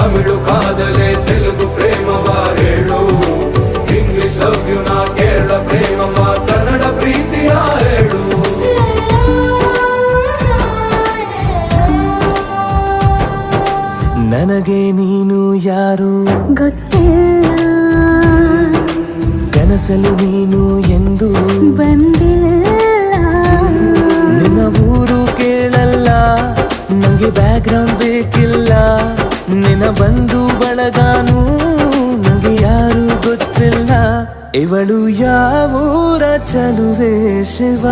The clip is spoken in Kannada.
ತಮಿಳು ಕಾದಲೆ ತೆಲುಗು ಪ್ರೇಮವ ಹೇಳು, ಇಂಗ್ಲಿಷ್ ಲವ್ ಯು ನಾ ಕೇರಳ ಪ್ರೇಮವ ಕನ್ನಡ ಪ್ರೀತಿಯ ಹೇಳು. ನನಗೆ ನೀನು ಯಾರು ಗೊತ್ತಿಲ್ಲ, ಕನಸಲು ನೀನು ಎಂದು ಬಂದಿಲ್ಲ. ನಿನ್ನ ಊರು ಕೇಳಲ್ಲ, ನಂಗೆ ಬ್ಯಾಕ್ಗ್ರೌಂಡ್ ಬೇಕಿಲ್ಲ. ನಿನ್ನ ಬಂಧು ಬಳಗಾನು ನಂಗೆ ಯಾರು ಗೊತ್ತಿಲ್ಲ. ಇವಳು ಯಾವೂರ ಚಲುವೆ ಶಿವ.